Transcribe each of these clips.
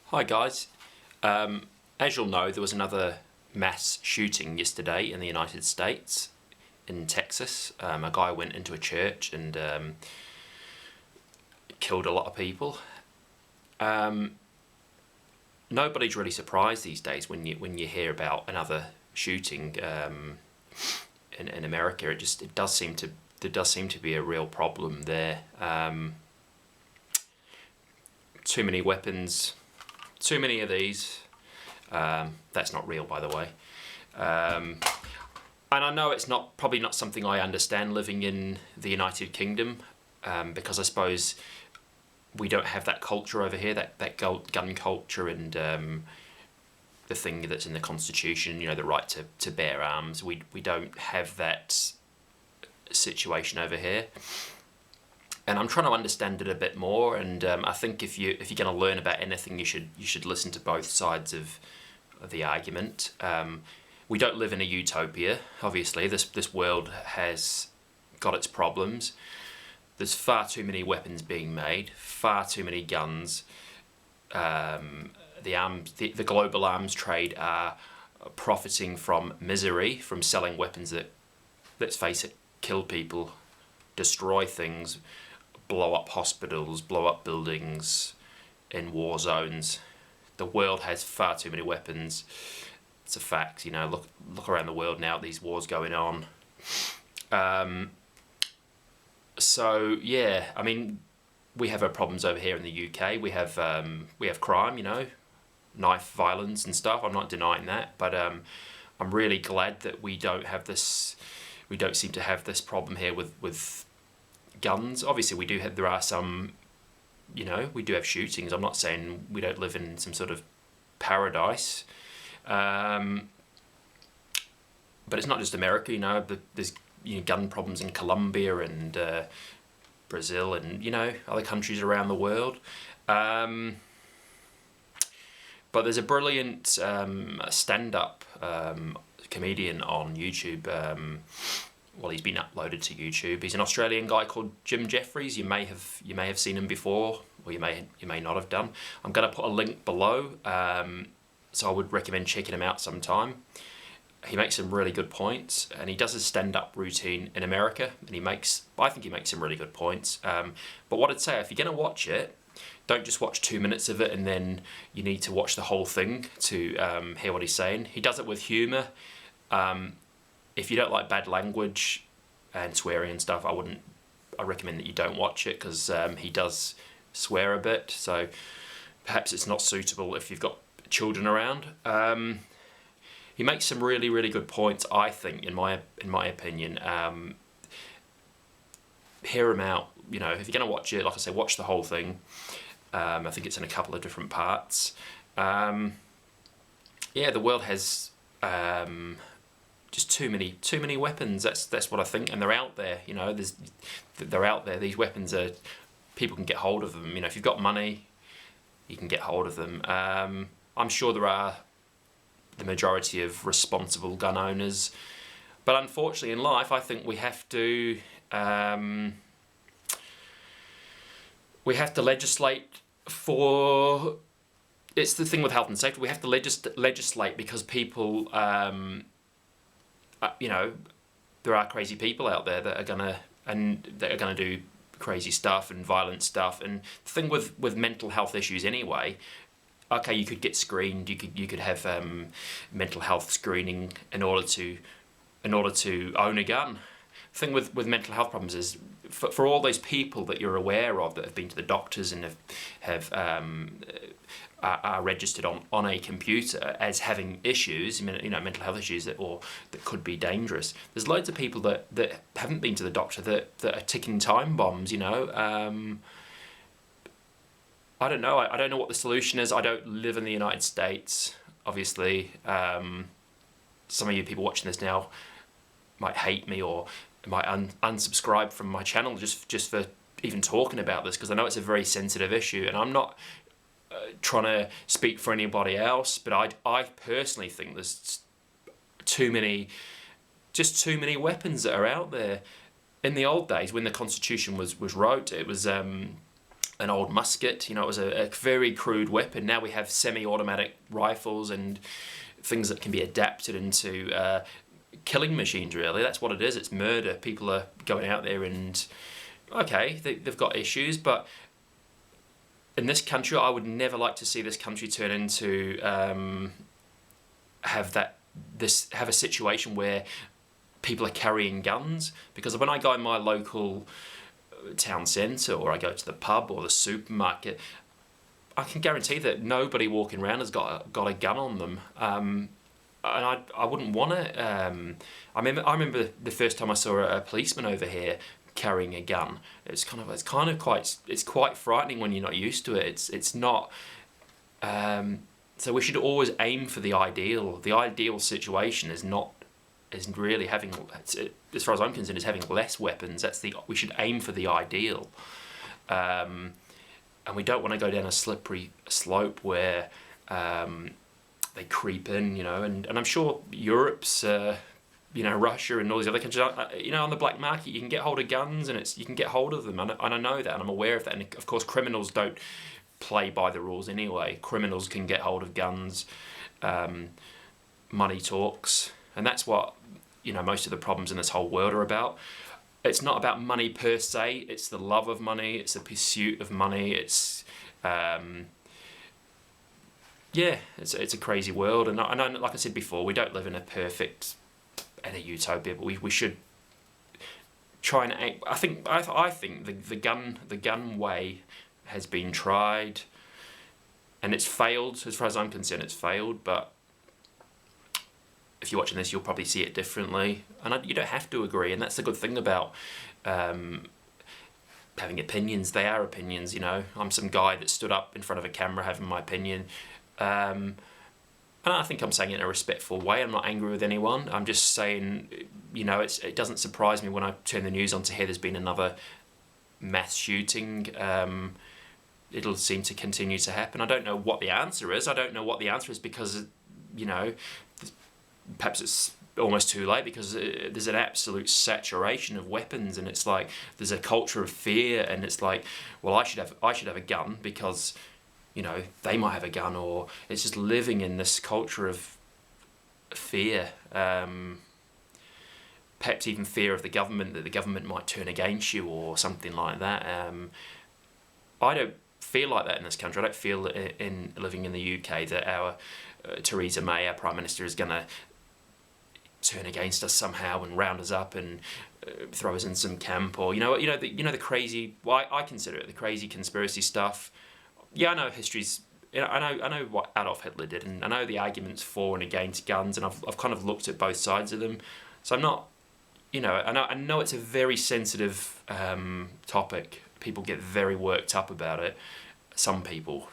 Hi guys. As you'll know, there was another mass shooting yesterday in the United States, in Texas. A guy went into a church and killed a lot of people. Nobody's really surprised these days when you hear about another shooting in America. It does seem to there does seem to be a real problem there. Too many weapons. Too many of these. That's not real, by the way. And I know it's probably not something I understand living in the United Kingdom, because I suppose we don't have that culture over here, that gun culture and the thing that's in the Constitution, the right to bear arms. We don't have that situation over here. And I'm trying to understand it a bit more, and I think if you're going to learn about anything, you should listen to both sides of the argument. We don't live in a utopia. Obviously, this world has got its problems. There's far too many weapons being made, far too many guns. The global arms trade are profiting from misery, from selling weapons that, let's face it, kill people, destroy things, blow up hospitals, blow up buildings in war zones. The world has far too many weapons. It's a fact, look around the world now, these wars going on. So yeah, I mean, we have our problems over here in the UK. We have crime, knife violence and stuff. I'm not denying that, but I'm really glad that we don't seem to have this problem here with guns. Obviously there are some, we do have shootings. I'm not saying we don't live in some sort of paradise, but it's not just America. There's gun problems in Colombia and Brazil and other countries around the world. But there's a brilliant stand-up comedian on YouTube. He's been uploaded to YouTube. He's an Australian guy called Jim Jeffries. You may have seen him before, or you may not have done. I'm going to put a link below, so I would recommend checking him out sometime. He makes some really good points, and he does his stand-up routine in America, and I think he makes some really good points. But what I'd say, if you're going to watch it, don't just watch 2 minutes of it and then you need to watch the whole thing to hear what he's saying. He does it with humour. If you don't like bad language and swearing and stuff, I recommend that you don't watch it, because he does swear a bit, so perhaps it's not suitable if you've got children around. He makes some really, really good points, I think, in my opinion. Hear him out. If you're going to watch it, like I say, watch the whole thing. I think it's in a couple of different parts. The world has just too many weapons. That's what I think, and they're out there. They're out there. These weapons people can get hold of them. If you've got money, you can get hold of them. I'm sure there are the majority of responsible gun owners, but unfortunately in life, I think we have to legislate for. It's the thing with health and safety. We have to legislate because people, there are crazy people out there that are gonna do crazy stuff and violent stuff. And the thing with mental health issues anyway, okay, you could get screened. You could have mental health screening in order to own a gun. The thing with mental health problems is for all those people that you're aware of that have been to the doctors and are registered on a computer as having issues, mental health issues that could be dangerous. There's loads of people that haven't been to the doctor that are ticking time bombs. I don't know. I don't know what the solution is. I don't live in the United States, obviously. Some of you people watching this now might hate me or might unsubscribe from my channel just for even talking about this, because I know it's a very sensitive issue, and I'm not trying to speak for anybody else, but I personally think there's too many weapons that are out there. In the old days, when the Constitution was wrote, it was an old musket. You know, it was a very crude weapon. Now we have semi-automatic rifles and things that can be adapted into killing machines, really. That's what it is. It's murder. People are going out there and, okay, they've got issues, but in this country, I would never like to see this country turn into have a situation where people are carrying guns. Because when I go in my local town centre, or I go to the pub or the supermarket, I can guarantee that nobody walking around has got a gun on them. And I wouldn't want it. I remember the first time I saw a policeman over here carrying a gun. It's quite frightening when you're not used to it. It's not. So we should always aim for the ideal. The ideal situation isn't really having, as far as I'm concerned, is having less weapons. We should aim for the ideal. And we don't want to go down a slippery slope where they creep in, and I'm sure Europe's, Russia and all these other countries, on the black market, you can get hold of guns, and you can get hold of them, and I know that, and I'm aware of that, and of course criminals don't play by the rules anyway. Criminals can get hold of guns, money talks, and that's what, most of the problems in this whole world are about. It's not about money per se, it's the love of money, it's the pursuit of money, it's a crazy world, and I know, like I said before, we don't live in a utopia, but we should try and act. I think the gun way has been tried, and it's failed. As far as I'm concerned, it's failed, but if you're watching this, you'll probably see it differently, and you don't have to agree, and that's the good thing about having opinions. They are opinions, I'm some guy that stood up in front of a camera having my opinion, and I think I'm saying it in a respectful way. I'm not angry with anyone. I'm just saying, it doesn't surprise me when I turn the news on to hear there's been another mass shooting. It'll seem to continue to happen. I don't know what the answer is. Because, perhaps it's almost too late, because there's an absolute saturation of weapons, and it's like there's a culture of fear, and it's like, well, I should have a gun because they might have a gun, or it's just living in this culture of fear. Perhaps even fear of the government, that the government might turn against you or something like that. I don't feel like that in this country. I don't feel in living in the UK that our Theresa May, our Prime Minister, is going to turn against us somehow and round us up and throw us in some camp, or the crazy. Well, I consider it the crazy conspiracy stuff. Yeah, I know history's. I know what Adolf Hitler did, and I know the arguments for and against guns, and I've kind of looked at both sides of them. So I'm not, I know it's a very sensitive topic. People get very worked up about it. Some people.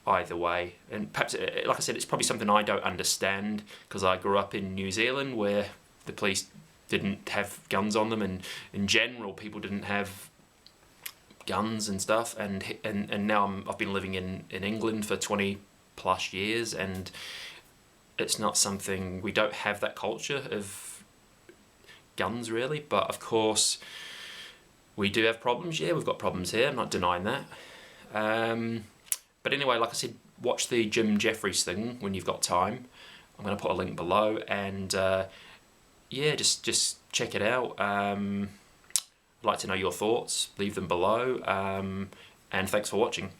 Either way, and perhaps, like I said, it's probably something I don't understand, because I grew up in New Zealand where the police didn't have guns on them, and in general people didn't have guns and stuff, and now I've been living in England for 20 plus years, and it's not something, we don't have that culture of guns really, but of course we do have problems. Yeah, we've got problems here, I'm not denying that. But anyway, like I said, watch the Jim Jeffries thing when you've got time. I'm going to put a link below, and just check it out. I'd like to know your thoughts. Leave them below, and thanks for watching.